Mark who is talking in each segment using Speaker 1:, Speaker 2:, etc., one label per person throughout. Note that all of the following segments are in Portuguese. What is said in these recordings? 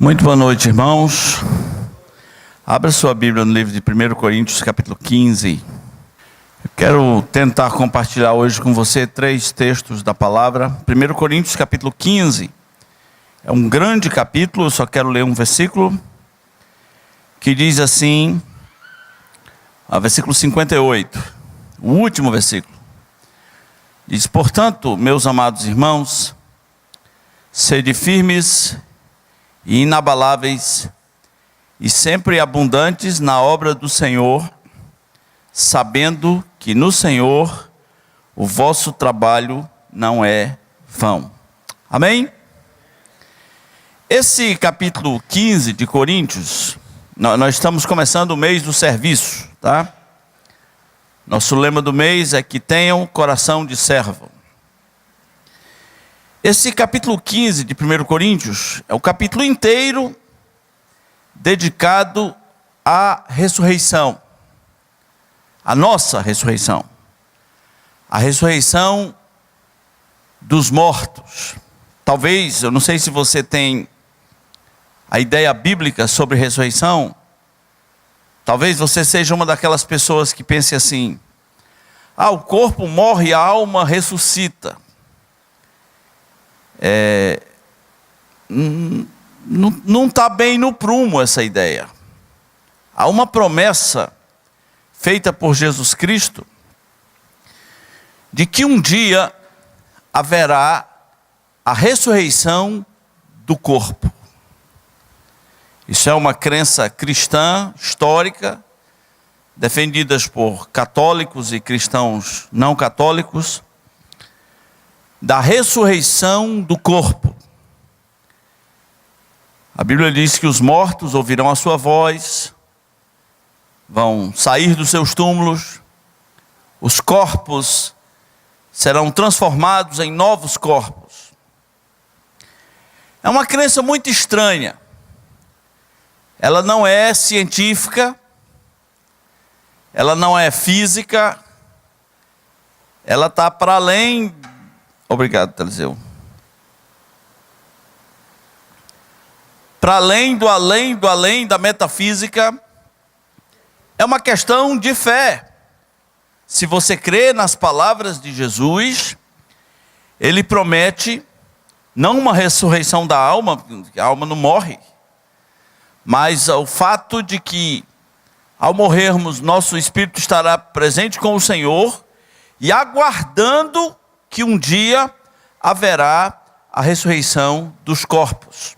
Speaker 1: Muito boa noite, irmãos. Abra sua Bíblia no livro de 1 Coríntios, capítulo 15. Eu quero tentar compartilhar hoje com você 3 textos da palavra. 1 Coríntios, capítulo 15. É um grande capítulo, eu só quero ler um versículo que diz assim, versículo 58, o último versículo. Diz: portanto, meus amados irmãos, sede firmes e inabaláveis, e sempre abundantes na obra do Senhor, sabendo que no Senhor o vosso trabalho não é vão. Amém? Esse capítulo 15 de Coríntios, nós estamos começando o mês do serviço, tá? Nosso lema do mês é que tenham coração de servo. Esse capítulo 15 de 1 Coríntios é o capítulo inteiro dedicado à ressurreição, à nossa ressurreição, a ressurreição dos mortos. Talvez, eu não sei se você tem a ideia bíblica sobre ressurreição, talvez você seja uma daquelas pessoas que pense assim: o corpo morre, a alma ressuscita. Não está bem no prumo essa ideia. Há uma promessa feita por Jesus Cristo de que um dia haverá a ressurreição do corpo. Isso é uma crença cristã, histórica, defendida por católicos e cristãos não católicos, da ressurreição do corpo. A Bíblia diz que os mortos ouvirão a sua voz, vão sair dos seus túmulos, os corpos serão transformados em novos corpos. É uma crença muito estranha. Ela não é científica, ela não é física, ela está para além. Obrigado, Teliseu. Para além da metafísica, é uma questão de fé. Se você crê nas palavras de Jesus, ele promete não uma ressurreição da alma, a alma não morre, mas o fato de que ao morrermos, nosso espírito estará presente com o Senhor e aguardando que um dia haverá a ressurreição dos corpos.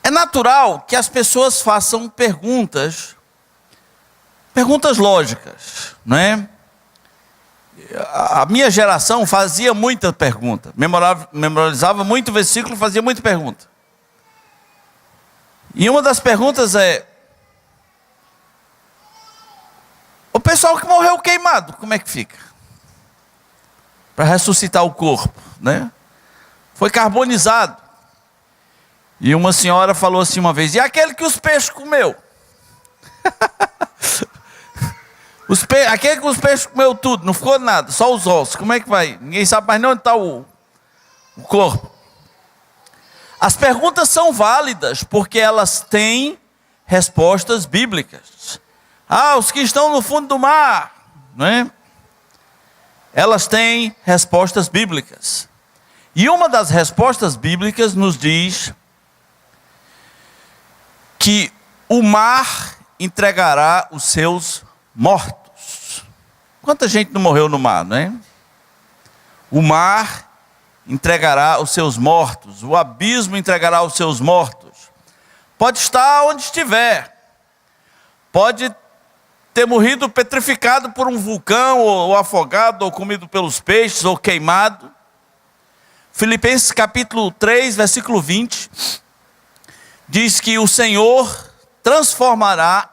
Speaker 1: É natural que as pessoas façam perguntas lógicas, não é? A minha geração fazia muita pergunta, memorizava muito versículo, fazia muita pergunta. E uma das perguntas é: o pessoal que morreu queimado, como é que fica? Para ressuscitar o corpo, né? Foi carbonizado. E uma senhora falou assim uma vez: e aquele que os peixes comeu? Aquele que os peixes comeu tudo, não ficou nada, só os ossos, como é que vai? Ninguém sabe mais nem onde está o corpo. As perguntas são válidas, porque elas têm respostas bíblicas. Os que estão no fundo do mar, não é? Elas têm respostas bíblicas. E uma das respostas bíblicas nos diz que o mar entregará os seus mortos. Quanta gente não morreu no mar, não é? O mar entregará os seus mortos, o abismo entregará os seus mortos. Pode estar onde estiver, pode ter morrido petrificado por um vulcão, ou afogado, ou comido pelos peixes, ou queimado. Filipenses capítulo 3, versículo 20, diz que o Senhor transformará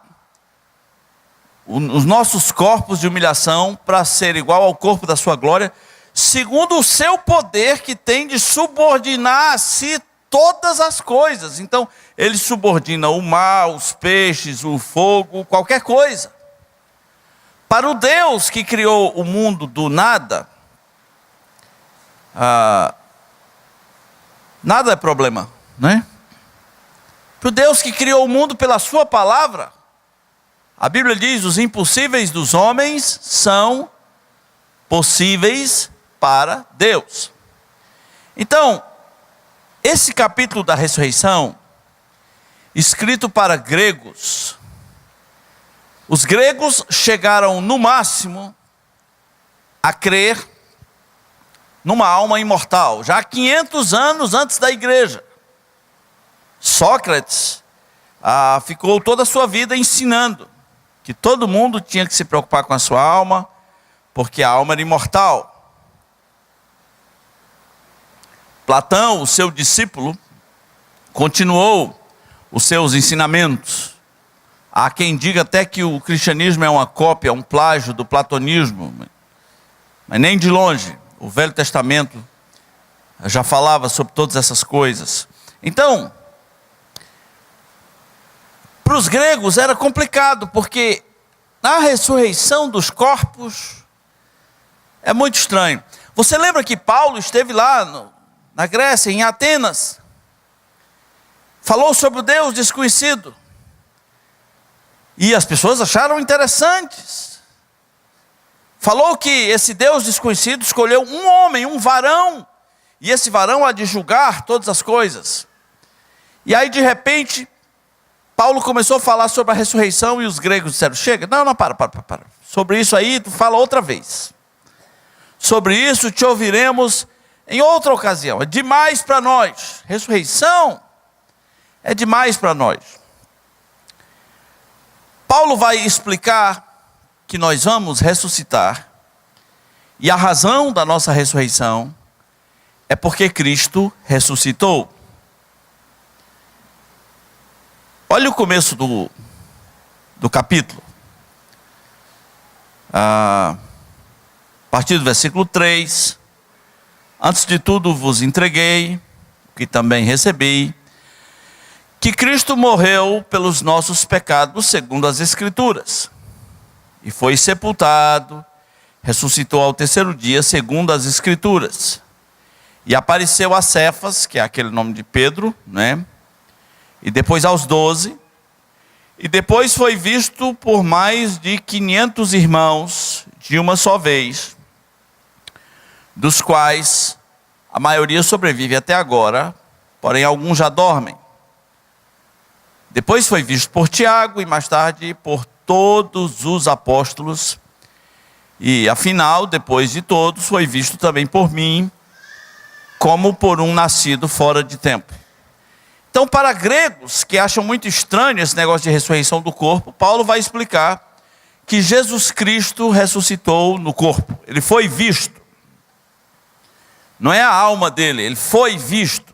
Speaker 1: os nossos corpos de humilhação para ser igual ao corpo da sua glória, segundo o seu poder que tem de subordinar a si todas as coisas. Então, ele subordina o mar, os peixes, o fogo, qualquer coisa. Para o Deus que criou o mundo do nada, nada é problema, não é? Para o Deus que criou o mundo pela sua palavra, a Bíblia diz: os impossíveis dos homens são possíveis para Deus. Então, esse capítulo da ressurreição, escrito para gregos, os gregos chegaram no máximo a crer numa alma imortal, já 500 anos antes da igreja. Sócrates ficou toda a sua vida ensinando que todo mundo tinha que se preocupar com a sua alma, porque a alma era imortal. Platão, o seu discípulo, continuou os seus ensinamentos. Há quem diga até que o cristianismo é uma cópia, um plágio do platonismo, mas nem de longe. O Velho Testamento já falava sobre todas essas coisas. Então, para os gregos era complicado, porque a ressurreição dos corpos é muito estranho. Você lembra que Paulo esteve lá na Grécia, em Atenas, falou sobre o Deus desconhecido, e as pessoas acharam interessantes. Falou que esse Deus desconhecido escolheu um homem, um varão, e esse varão há de julgar todas as coisas. E aí de repente Paulo começou a falar sobre a ressurreição, e os gregos disseram: chega, não, para. Sobre isso aí, tu fala outra vez. Sobre isso te ouviremos em outra ocasião. É demais para nós. Ressurreição é demais para nós. Paulo vai explicar que nós vamos ressuscitar, e a razão da nossa ressurreição é porque Cristo ressuscitou. Olha o começo do capítulo. A partir do versículo 3. Antes de tudo vos entreguei, que também recebi, que Cristo morreu pelos nossos pecados segundo as Escrituras, e foi sepultado, ressuscitou ao terceiro dia segundo as Escrituras, e apareceu a Cefas, que é aquele nome de Pedro, né? E depois aos 12, e depois foi visto por mais de 500 irmãos de uma só vez, dos quais a maioria sobrevive até agora, porém alguns já dormem. Depois foi visto por Tiago e mais tarde por todos os apóstolos, e afinal, depois de todos, foi visto também por mim, como por um nascido fora de tempo. Então, para gregos que acham muito estranho esse negócio de ressurreição do corpo, Paulo vai explicar que Jesus Cristo ressuscitou no corpo. Ele foi visto. Não é a alma dele, ele foi visto.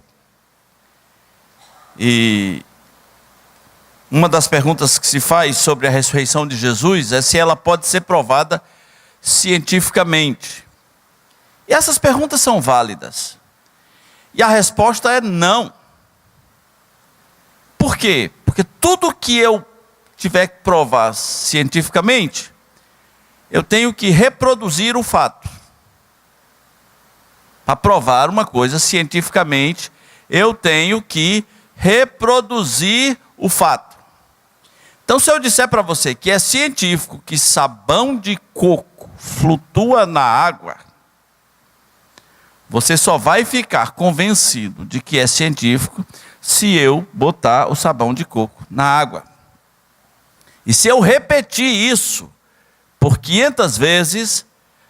Speaker 1: E uma das perguntas que se faz sobre a ressurreição de Jesus é se ela pode ser provada cientificamente. E essas perguntas são válidas. E a resposta é não. Por quê? Porque tudo que eu tiver que provar cientificamente, eu tenho que reproduzir o fato. Para provar uma coisa cientificamente, eu tenho que reproduzir o fato. Então, se eu disser para você que é científico que sabão de coco flutua na água, você só vai ficar convencido de que é científico se eu botar o sabão de coco na água. E se eu repetir isso por 500 vezes,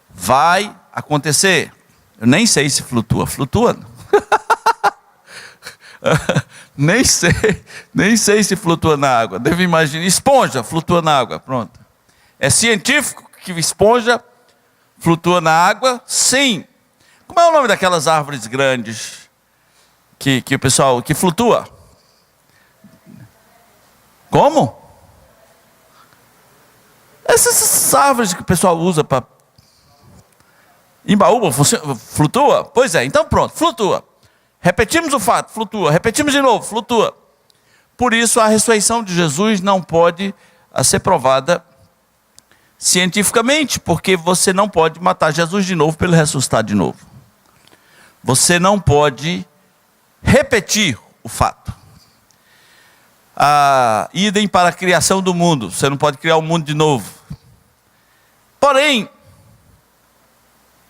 Speaker 1: vai acontecer. Eu nem sei se flutua. Flutua? Nem sei se flutua na água. Devo imaginar. Esponja flutua na água. Pronto. É científico que esponja flutua na água? Sim. Como é o nome daquelas árvores grandes que o pessoal, que flutua? Como? Essas árvores que o pessoal usa para embaúba, flutua? Pois é, então pronto, flutua. Repetimos o fato, flutua. Repetimos de novo, flutua. Por isso a ressurreição de Jesus não pode ser provada cientificamente, porque você não pode matar Jesus de novo para ele ressuscitar de novo. Você não pode repetir o fato. idem para a criação do mundo. Você não pode criar o mundo de novo. Porém,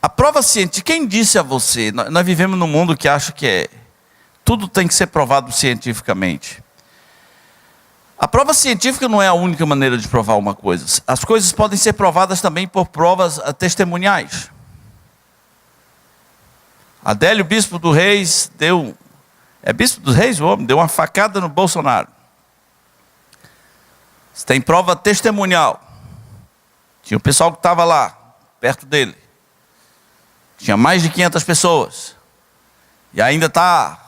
Speaker 1: a prova científica, quem disse a você? Nós vivemos num mundo que acha que tudo tem que ser provado cientificamente. A prova científica não é a única maneira de provar uma coisa. As coisas podem ser provadas também por provas testemuniais. Adélio, bispo do Reis, bispo dos Reis o homem? Deu uma facada no Bolsonaro. Tem prova testemunial. Tinha o pessoal que estava lá, perto dele. Tinha mais de 500 pessoas. E ainda está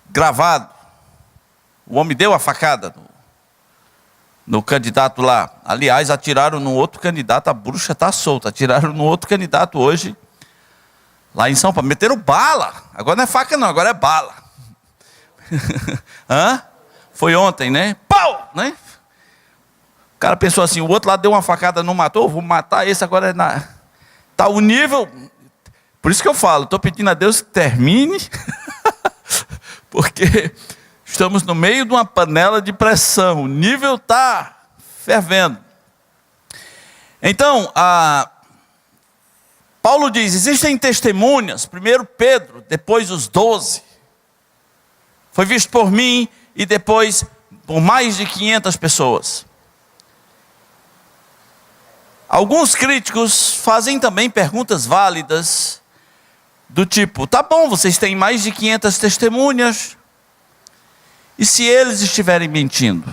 Speaker 1: gravado. O homem deu a facada no candidato lá. Aliás, atiraram no outro candidato, a bruxa está solta. Atiraram no outro candidato hoje, lá em São Paulo. Meteram bala. Agora não é faca não, agora é bala. Foi ontem, né? Pau! Né? O cara pensou assim, o outro lá deu uma facada, não matou, vou matar esse agora. Está o nível... Por isso que eu falo, estou pedindo a Deus que termine, porque estamos no meio de uma panela de pressão, o nível está fervendo. Então, Paulo diz, existem testemunhas, primeiro Pedro, depois os 12. Foi visto por mim e depois por mais de 500 pessoas. Alguns críticos fazem também perguntas válidas, do tipo, tá bom, vocês têm mais de 500 testemunhas, e se eles estiverem mentindo?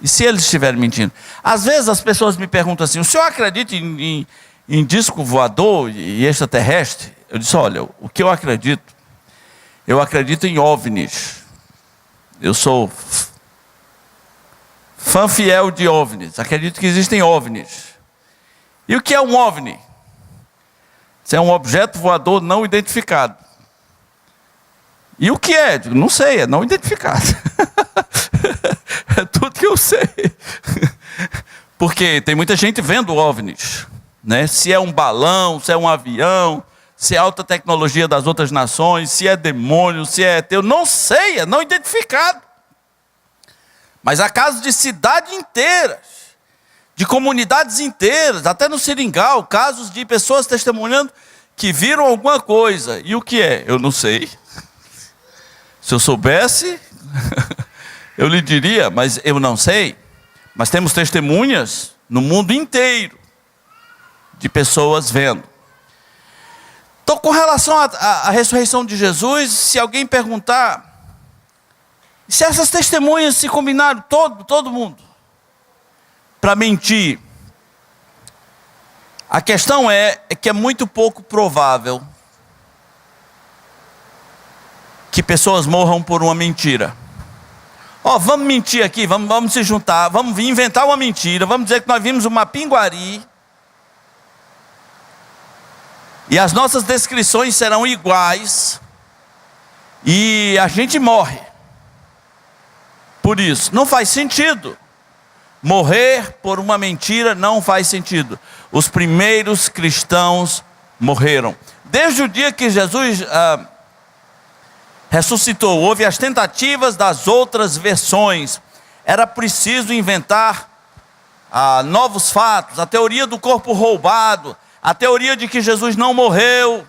Speaker 1: E se eles estiverem mentindo? Às vezes as pessoas me perguntam assim, o senhor acredita em disco voador e extraterrestre? Eu disse, olha, o que eu acredito em OVNIs. Eu sou fã fiel de OVNIs, acredito que existem OVNIs. E o que é um OVNI? Isso é um objeto voador não identificado. E o que é? Não sei, é não identificado. É tudo que eu sei. Porque tem muita gente vendo OVNIs, né? Se é um balão, se é um avião, se é alta tecnologia das outras nações, se é demônio, se é eu não sei, é não identificado. Mas há casos de cidade inteiras, de comunidades inteiras, até no Seringal, casos de pessoas testemunhando que viram alguma coisa. E o que é? Eu não sei. Se eu soubesse, eu lhe diria, mas eu não sei. Mas temos testemunhas no mundo inteiro de pessoas vendo. Então, com relação à ressurreição de Jesus, se alguém perguntar, se essas testemunhas se combinaram, todo mundo, para mentir, a questão é que é muito pouco provável que pessoas morram por uma mentira. Vamos mentir aqui, vamos se juntar, vamos inventar uma mentira, vamos dizer que nós vimos uma pinguari, e as nossas descrições serão iguais, e a gente morre. Por isso, não faz sentido. Morrer por uma mentira não faz sentido. Os primeiros cristãos morreram. Desde o dia que Jesus ressuscitou, houve as tentativas das outras versões. Era preciso inventar novos fatos. A teoria do corpo roubado, a teoria de que Jesus não morreu.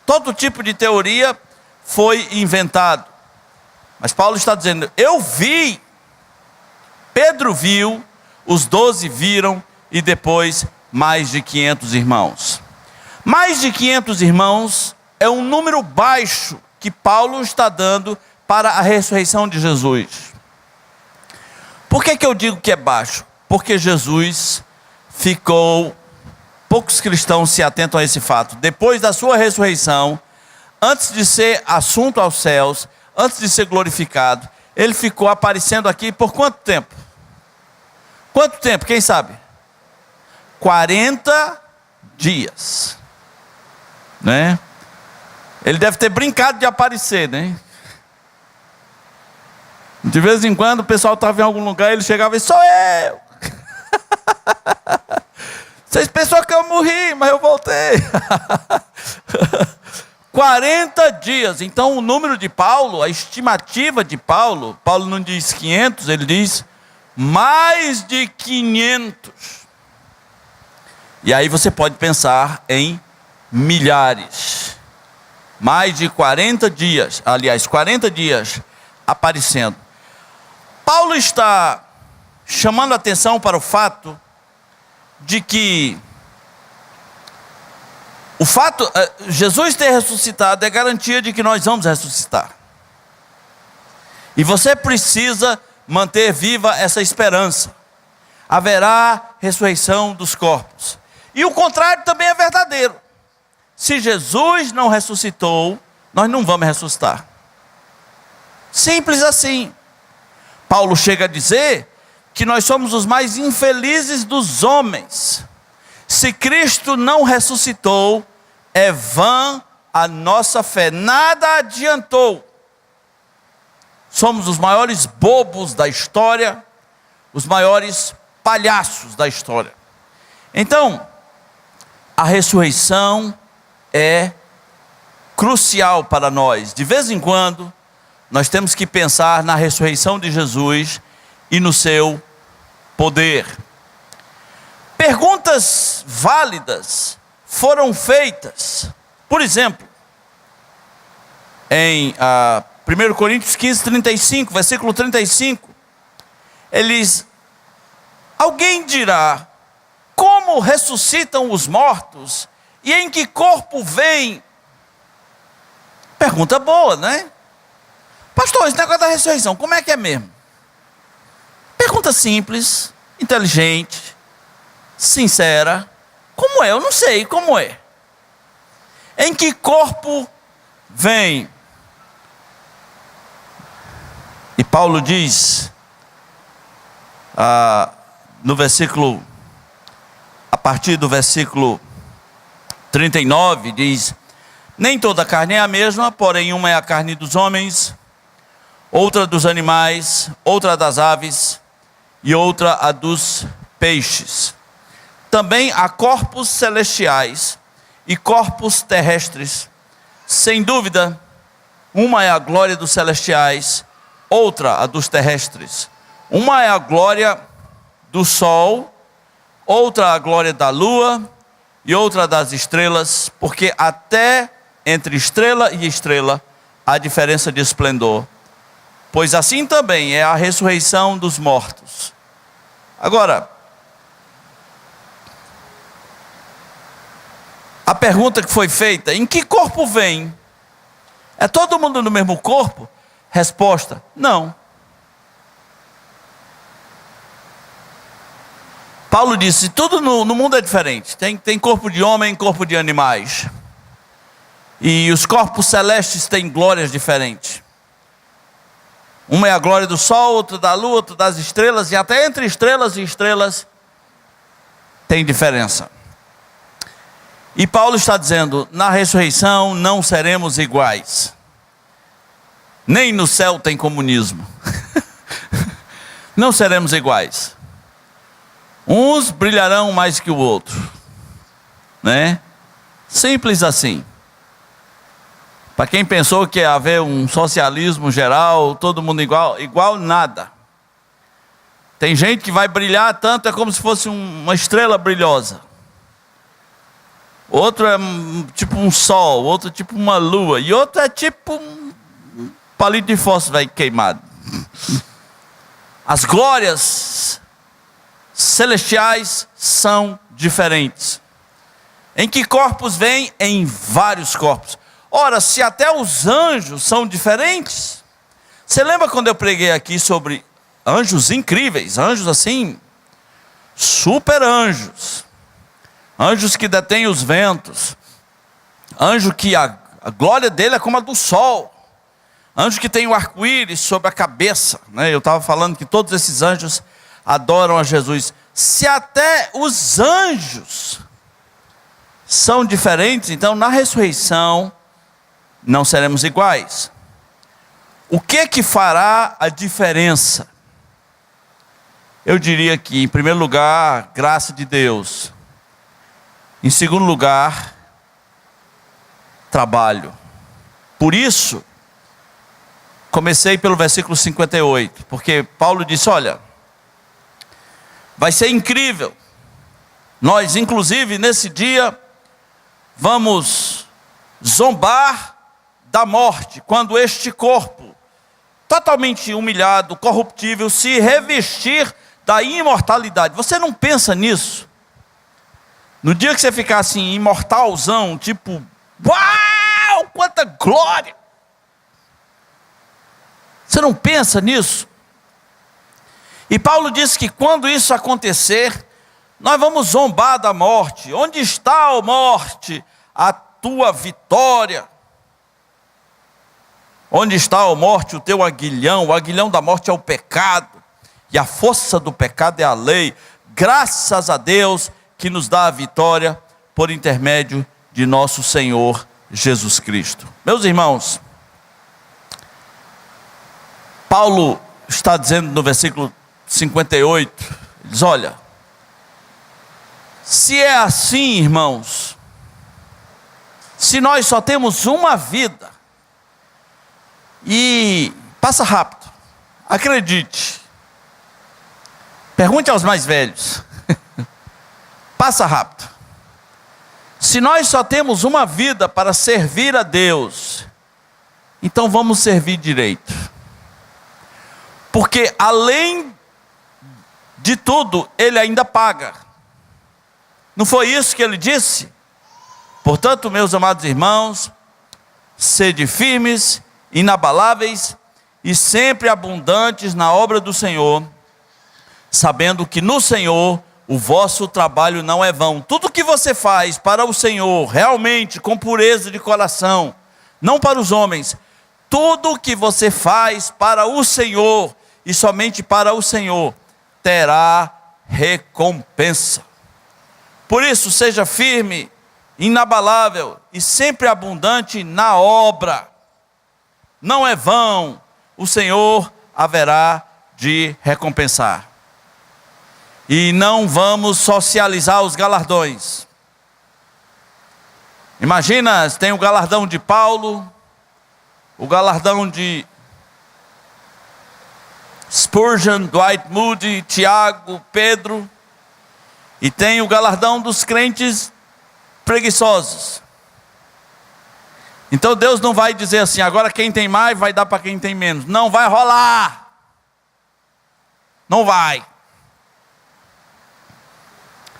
Speaker 1: Todo tipo de teoria foi inventado. Mas Paulo está dizendo, eu vi, Pedro viu, os 12 viram, e depois mais de 500 irmãos. Mais de 500 irmãos é um número baixo que Paulo está dando para a ressurreição de Jesus. Por que eu digo que é baixo? Porque Jesus poucos cristãos se atentam a esse fato. Depois da sua ressurreição, antes de ser assunto aos céus, antes de ser glorificado, ele ficou aparecendo aqui por quanto tempo? Quanto tempo? Quem sabe? 40 dias. Né? Ele deve ter brincado de aparecer, né? De vez em quando o pessoal estava em algum lugar, ele chegava e sou eu. Vocês pensam que eu morri, mas eu voltei. 40 dias. Então o número de Paulo, a estimativa de Paulo, Paulo não diz 500, ele diz mais de 500. E aí você pode pensar em milhares. Mais de 40 dias, aliás, 40 dias aparecendo. Paulo está chamando a atenção para o fato de que Jesus ter ressuscitado é garantia de que nós vamos ressuscitar. E você precisa manter viva essa esperança. Haverá ressurreição dos corpos. E o contrário também é verdadeiro. Se Jesus não ressuscitou, nós não vamos ressuscitar. Simples assim. Paulo chega a dizer que nós somos os mais infelizes dos homens. Se Cristo não ressuscitou, é vã a nossa fé, nada adiantou. Somos os maiores bobos da história, os maiores palhaços da história. Então, a ressurreição é crucial para nós. De vez em quando, nós temos que pensar na ressurreição de Jesus e no seu poder. Perguntas válidas foram feitas. Por exemplo, em 1 Coríntios 15, 35, versículo 35, alguém dirá, como ressuscitam os mortos e em que corpo vêm? Pergunta boa, né? Pastor, esse negócio da ressurreição, como é que é mesmo? Pergunta simples, inteligente, sincera. Como é? Eu não sei como é. Em que corpo vem? E Paulo diz, no versículo, a partir do versículo 39, diz, nem toda carne é a mesma, porém uma é a carne dos homens, outra dos animais, outra das aves, e outra a dos peixes. Também há corpos celestiais e corpos terrestres. Sem dúvida, uma é a glória dos celestiais, outra a dos terrestres. Uma é a glória do sol, outra a glória da lua e outra das estrelas, porque até entre estrela e estrela há diferença de esplendor. Pois assim também é a ressurreição dos mortos. Agora, a pergunta que foi feita, em que corpo vem? É todo mundo no mesmo corpo? Resposta, não. Paulo disse, tudo no mundo é diferente. Tem corpo de homem, corpo de animais. E os corpos celestes têm glórias diferentes. Uma é a glória do sol, outra da lua, outra das estrelas. E até entre estrelas e estrelas tem diferença. E Paulo está dizendo, na ressurreição não seremos iguais. Nem no céu tem comunismo. Não seremos iguais. Uns brilharão mais que o outro, né? Simples assim. Para quem pensou que ia haver um socialismo geral, todo mundo igual nada. Tem gente que vai brilhar tanto, é como se fosse uma estrela brilhosa. Outro é tipo um sol, outro é tipo uma lua, e outro é tipo um palito de fósforo queimado. As glórias celestiais são diferentes. Em que corpos vêm? Em vários corpos. Ora, se até os anjos são diferentes. Você lembra quando eu preguei aqui sobre anjos incríveis, anjos assim, super anjos, anjos que detêm os ventos, anjo que a glória dele é como a do sol, anjo que tem o arco-íris sobre a cabeça, né? Eu estava falando que todos esses anjos adoram a Jesus. Se até os anjos são diferentes, então na ressurreição não seremos iguais. O que fará a diferença? Eu diria que, em primeiro lugar, graça de Deus. Em segundo lugar, trabalho. Por isso, comecei pelo versículo 58, porque Paulo disse, olha, vai ser incrível. Nós, inclusive, nesse dia, vamos zombar da morte, quando este corpo, totalmente humilhado, corruptível, se revestir da imortalidade. Você não pensa nisso? No dia que você ficar assim, imortalzão, tipo, uau, quanta glória! Você não pensa nisso? E Paulo diz que quando isso acontecer, nós vamos zombar da morte. Onde está, ó morte, a tua vitória? Onde está, ó morte, o teu aguilhão? O aguilhão da morte é o pecado, e a força do pecado é a lei. Graças a Deus que nos dá a vitória por intermédio de nosso Senhor Jesus Cristo. Meus irmãos, Paulo está dizendo no versículo 58, ele diz, olha, se é assim, irmãos, se nós só temos uma vida, e passa rápido, acredite, pergunte aos mais velhos, passa rápido. Se nós só temos uma vida para servir a Deus, então vamos servir direito. Porque além de tudo, Ele ainda paga. Não foi isso que Ele disse? Portanto, meus amados irmãos, sede firmes, inabaláveis e sempre abundantes na obra do Senhor, sabendo que no Senhor o vosso trabalho não é vão. Tudo que você faz para o Senhor, realmente com pureza de coração, não para os homens, tudo que você faz para o Senhor e somente para o Senhor, terá recompensa. Por isso, seja firme, inabalável e sempre abundante na obra. Não é vão, o Senhor haverá de recompensar. E não vamos socializar os galardões. Imagina, tem o galardão de Paulo, o galardão de Spurgeon, Dwight Moody, Tiago, Pedro, e tem o galardão dos crentes preguiçosos. Então Deus não vai dizer assim, agora quem tem mais vai dar para quem tem menos. Não vai rolar. Não vai.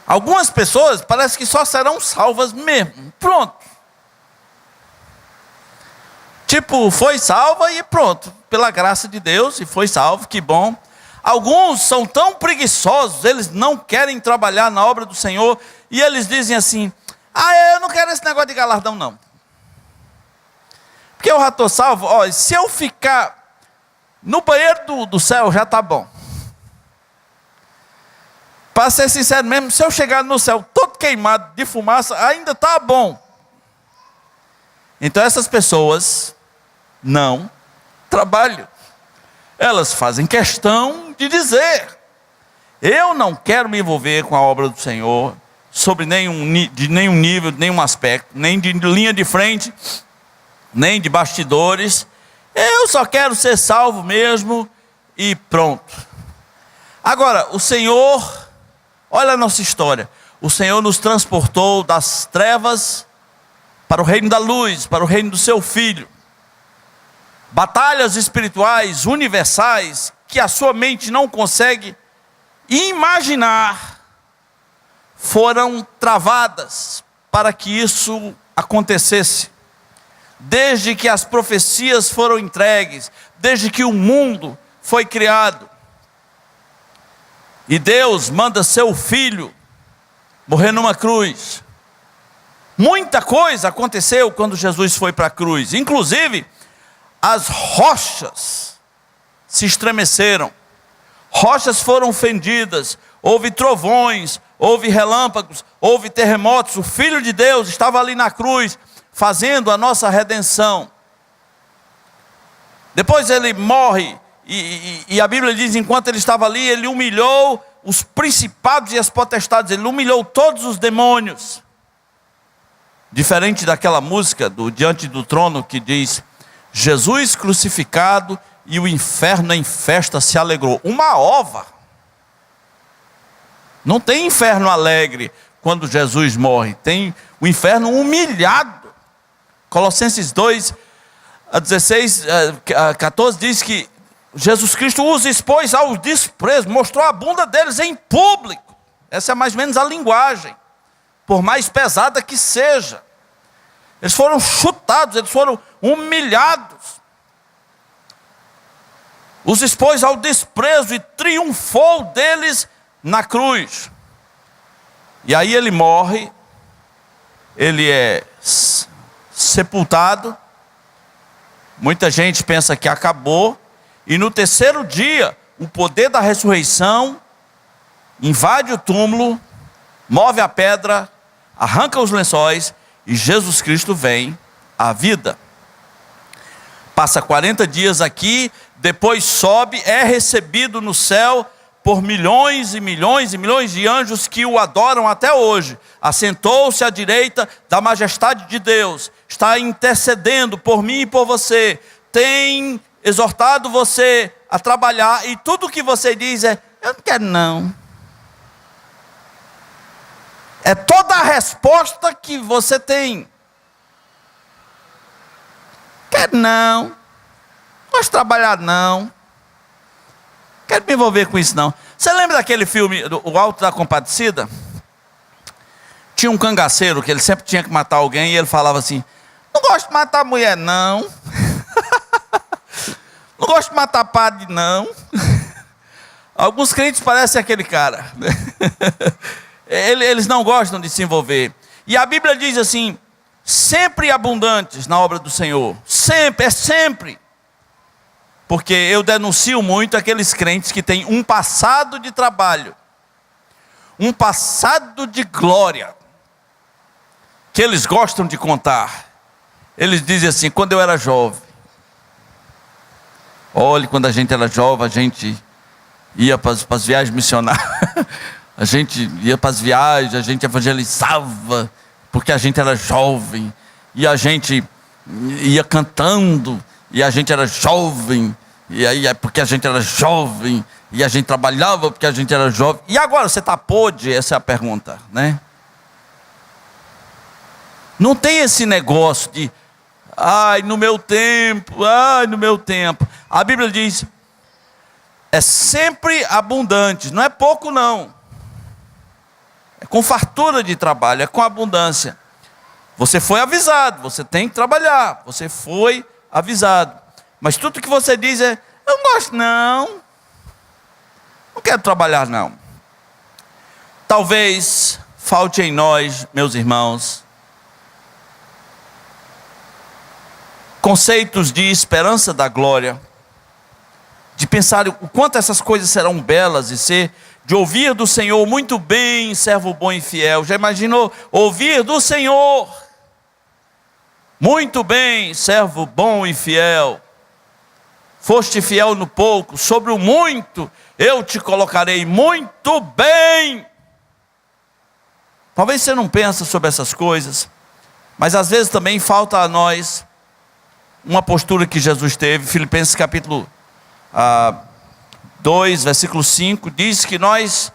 Speaker 1: Algumas pessoas parece que só serão salvas mesmo. Pronto. Tipo, foi salva e pronto. Pela graça de Deus, e foi salvo, que bom. Alguns são tão preguiçosos, eles não querem trabalhar na obra do Senhor, e eles dizem assim, eu não quero esse negócio de galardão não. Porque eu já estou salvo, se eu ficar no banheiro do céu, já está bom. Para ser sincero mesmo, se eu chegar no céu todo queimado de fumaça, ainda está bom. Então essas pessoas não trabalham. Elas fazem questão de dizer, eu não quero me envolver com a obra do Senhor, de nenhum nível, de nenhum aspecto, nem de linha de frente, nem de bastidores, eu só quero ser salvo mesmo, e pronto. Agora, o Senhor, olha a nossa história, o Senhor nos transportou das trevas para o reino da luz, para o reino do seu Filho. Batalhas espirituais, universais, que a sua mente não consegue imaginar, foram travadas para que isso acontecesse. Desde que as profecias foram entregues, desde que o mundo foi criado. E Deus manda seu Filho morrer numa cruz. Muita coisa aconteceu quando Jesus foi para a cruz. Inclusive, as rochas se estremeceram. Rochas foram fendidas. Houve trovões, houve relâmpagos, houve terremotos. O Filho de Deus estava ali na cruz, fazendo a nossa redenção. Depois ele morre, e a Bíblia diz, enquanto ele estava ali, ele humilhou os principados e as potestades, ele humilhou todos os demônios. Diferente daquela música do Diante do Trono que diz, Jesus crucificado e o inferno em festa se alegrou. Uma ova. Não tem inferno alegre quando Jesus morre. Tem o inferno humilhado. Colossenses 2, 16, 14 diz que Jesus Cristo os expôs ao desprezo, mostrou a bunda deles em público. Essa é mais ou menos a linguagem, por mais pesada que seja. Eles foram chutados, eles foram humilhados. Os expôs ao desprezo e triunfou deles na cruz. E aí ele morre, ele é sepultado. Muita gente pensa que acabou. E no terceiro dia, o poder da ressurreição invade o túmulo, move a pedra, arranca os lençóis e Jesus Cristo vem à vida. Passa 40 dias aqui, depois sobe, é recebido no céu por milhões e milhões e milhões de anjos que o adoram até hoje. Assentou-se à direita da majestade de Deus, está intercedendo por mim e por você, tem exortado você a trabalhar, e tudo que você diz é: eu não quero não. É toda a resposta que você tem. Quero não. Não gosto de trabalhar não. Quero me envolver com isso não. Você lembra daquele filme, O Alto da Compadecida? Tinha um cangaceiro que ele sempre tinha que matar alguém e ele falava assim: não gosto de matar mulher não. Não gosto de matar padre não. Alguns crentes parecem aquele cara. Eles não gostam de se envolver. E a Bíblia diz assim: sempre abundantes na obra do Senhor. Sempre, é sempre. Porque eu denuncio muito aqueles crentes que têm um passado de trabalho, um passado de glória, que eles gostam de contar. Eles dizem assim: quando eu era jovem, olha, quando a gente era jovem, a gente ia para as viagens missionárias, a gente ia para as viagens, a gente evangelizava, porque a gente era jovem, e a gente ia cantando, e a gente era jovem, e aí é porque a gente era jovem, e a gente trabalhava porque a gente era jovem. E agora, você está podre? Essa é a pergunta, né? Não tem esse negócio de: ai, no meu tempo, ai, no meu tempo. A Bíblia diz: é sempre abundante, não é pouco não. É com fartura de trabalho, é com abundância. Você foi avisado, você tem que trabalhar, você foi avisado. Mas tudo que você diz é: eu não gosto não, não quero trabalhar não. Talvez falte em nós, meus irmãos, conceitos de esperança da glória, de pensar o quanto essas coisas serão belas, de ouvir do Senhor: muito bem, servo bom e fiel. Já imaginou ouvir do Senhor: muito bem, servo bom e fiel, foste fiel no pouco, sobre o muito eu te colocarei. Muito bem. Talvez você não pense sobre essas coisas, mas às vezes também falta a nós uma postura que Jesus teve. Filipenses capítulo 2, versículo 5, diz que nós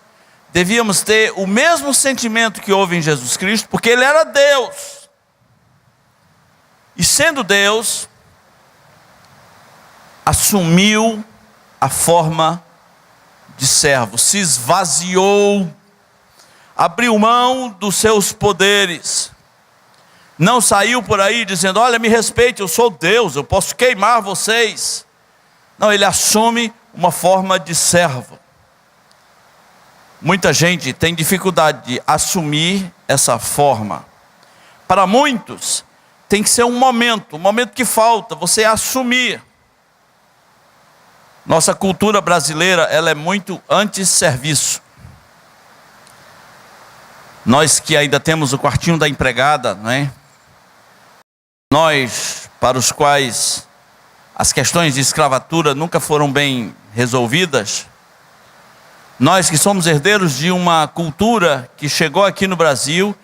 Speaker 1: devíamos ter o mesmo sentimento que houve em Jesus Cristo, porque Ele era Deus, e sendo Deus, assumiu a forma de servo, se esvaziou, abriu mão dos seus poderes, não saiu por aí dizendo: olha, me respeite, eu sou Deus, eu posso queimar vocês. Não, Ele assume uma forma de servo. Muita gente tem dificuldade de assumir essa forma. Para muitos, tem que ser um momento que falta, você assumir. Nossa cultura brasileira, ela é muito anti-serviço. Nós que ainda temos o quartinho da empregada, não é? Nós, para os quais as questões de escravatura nunca foram bem resolvidas, nós que somos herdeiros de uma cultura que chegou aqui no Brasil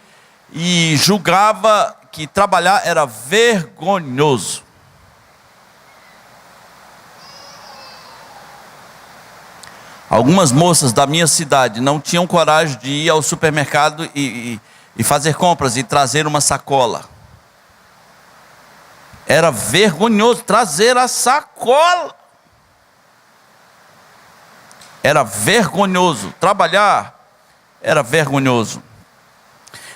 Speaker 1: e julgava que trabalhar era vergonhoso. Algumas moças da minha cidade não tinham coragem de ir ao supermercado e fazer compras e trazer uma sacola. Era vergonhoso trazer a sacola. Era vergonhoso. Trabalhar era vergonhoso.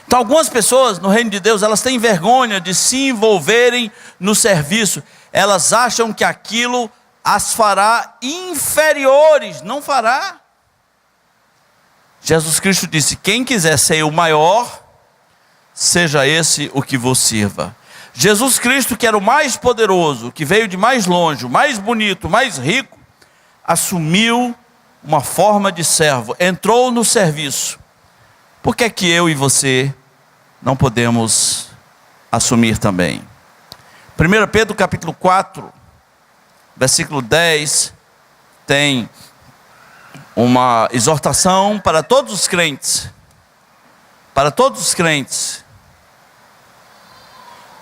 Speaker 1: Então, algumas pessoas no reino de Deus, elas têm vergonha de se envolverem no serviço. Elas acham que aquilo as fará inferiores. Não fará. Jesus Cristo disse: quem quiser ser o maior, seja esse o que vos sirva. Jesus Cristo, que era o mais poderoso, que veio de mais longe, o mais bonito, o mais rico, assumiu uma forma de servo, entrou no serviço. Por que é que eu e você não podemos assumir também? 1 Pedro capítulo 4, versículo 10, tem uma exortação para todos os crentes. Para todos os crentes.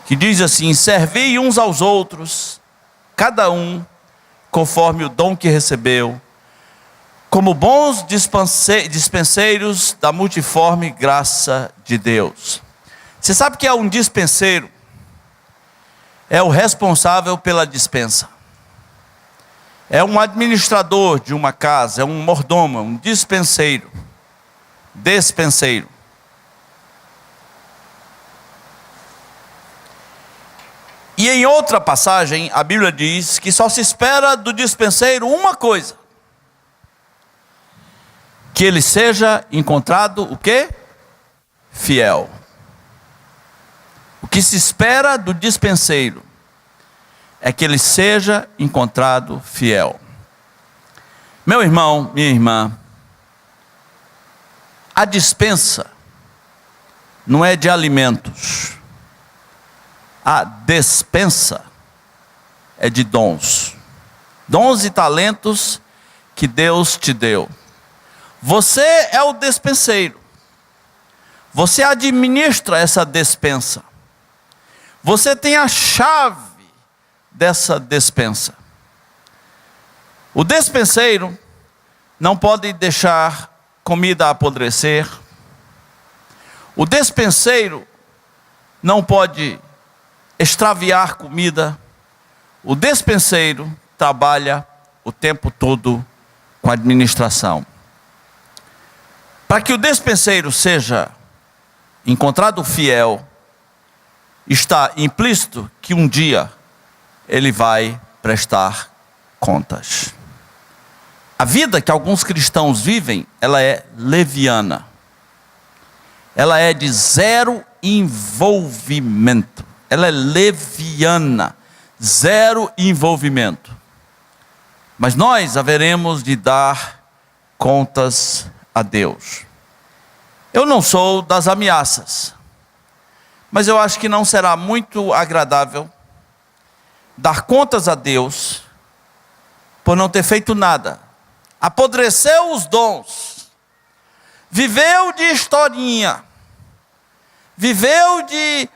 Speaker 1: Que diz assim: servi uns aos outros, cada um conforme o dom que recebeu, como bons dispenseiros da multiforme graça de Deus. Você sabe que é um dispenseiro? É o responsável pela dispensa. É um administrador de uma casa, é um mordomo, um dispenseiro. Despenseiro. E em outra passagem, a Bíblia diz que só se espera do dispenseiro uma coisa: que ele seja encontrado o quê? Fiel. O que se espera do dispenseiro é que ele seja encontrado fiel. Meu irmão, minha irmã, a dispensa não é de alimentos. A despensa é de dons. Dons e talentos que Deus te deu. Você é o despenseiro. Você administra essa despensa. Você tem a chave dessa despensa. O despenseiro não pode deixar comida apodrecer. O despenseiro não pode extraviar comida. O despenseiro trabalha o tempo todo com a administração. Para que o despenseiro seja encontrado fiel, está implícito que um dia ele vai prestar contas. A vida que alguns cristãos vivem, ela é leviana. Ela é de zero envolvimento. Ela é leviana, zero envolvimento. Mas nós haveremos de dar contas a Deus. Eu não sou das ameaças, mas eu acho que não será muito agradável dar contas a Deus por não ter feito nada. Apodreceu os dons, viveu de historinha, viveu de,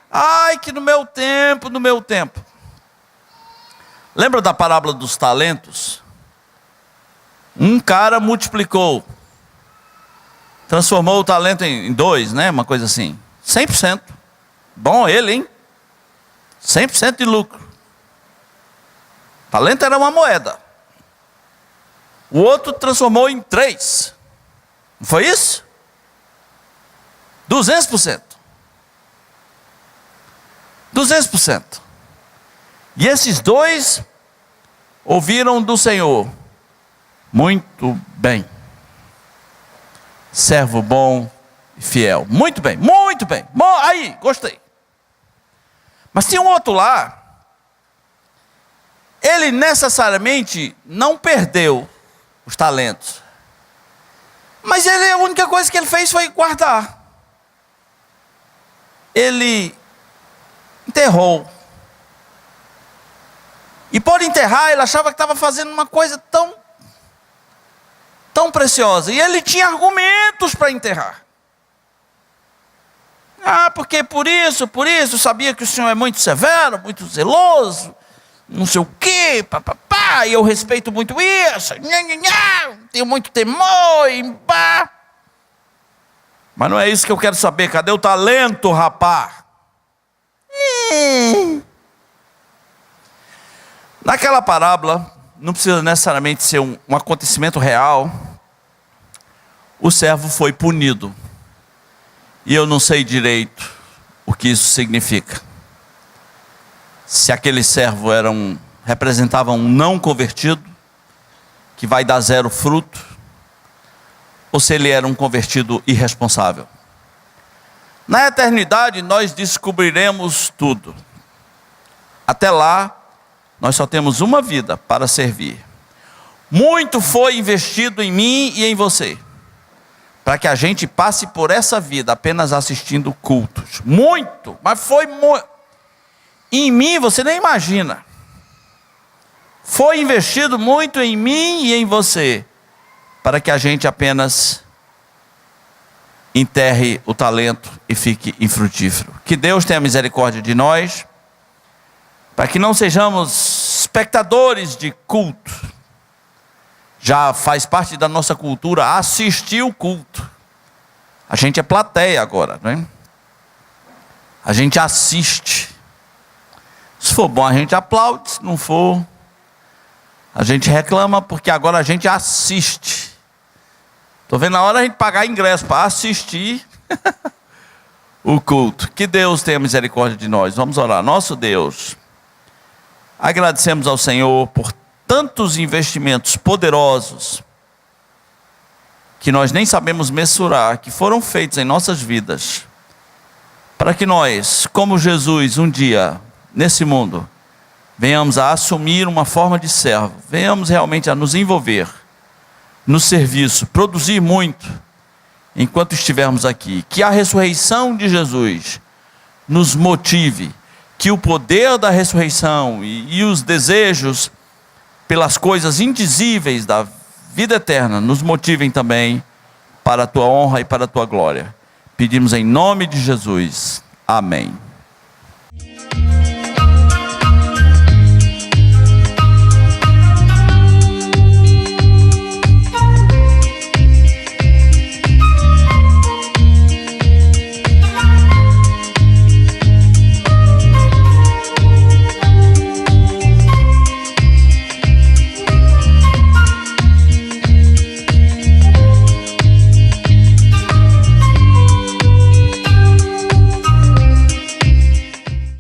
Speaker 1: que no meu tempo. Lembra da parábola dos talentos? Um cara multiplicou, transformou o talento em 2, né? Uma coisa assim, 100%. Bom ele, hein? 100% de lucro. Talento era uma moeda. O outro transformou em 3. Não foi isso? 200%. 200%. E esses dois ouviram do Senhor: muito bem, servo bom e fiel. Muito bem, muito bem. Bom, aí, gostei. Mas tinha um outro lá. Ele necessariamente não perdeu os talentos, mas a única coisa que ele fez foi guardar. Ele enterrou. E por enterrar, ele achava que estava fazendo uma coisa tão preciosa. E ele tinha argumentos para enterrar. Porque por isso, sabia que o Senhor é muito severo, muito zeloso. não sei o quê, papapá, e eu respeito muito isso, tenho muito temor, e pá. Mas não é isso que eu quero saber. Cadê o talento, rapá? Naquela parábola, não precisa necessariamente ser um acontecimento real. O servo foi punido. E eu não sei direito o que isso significa. Se aquele servo representava um não convertido, que vai dar 0 fruto, ou se ele era um convertido irresponsável. Na eternidade nós descobriremos tudo. Até lá, nós só temos uma vida para servir. Muito foi investido em mim e em você, para que a gente passe por essa vida apenas assistindo cultos. Muito, mas foi muito. Em mim você nem imagina. Foi investido muito em mim e em você, para que a gente apenas enterre o talento e fique infrutífero. Que Deus tenha misericórdia de nós, para que não sejamos espectadores de culto. Já faz parte da nossa cultura assistir o culto. A gente é plateia agora, né? A gente assiste. Se for bom a gente aplaude, se não for, a gente reclama, porque agora a gente assiste. Estou vendo a hora a gente pagar ingresso para assistir o culto. Que Deus tenha misericórdia de nós. Vamos orar. Nosso Deus, agradecemos ao Senhor por tantos investimentos poderosos que nós nem sabemos mensurar, que foram feitos em nossas vidas, para que nós, como Jesus, um dia nesse mundo, venhamos a assumir uma forma de servo, venhamos realmente a nos envolver no serviço, produzir muito enquanto estivermos aqui. Que a ressurreição de Jesus nos motive, que o poder da ressurreição e os desejos pelas coisas indizíveis da vida eterna nos motivem também para a tua honra e para a tua glória. Pedimos em nome de Jesus. Amém.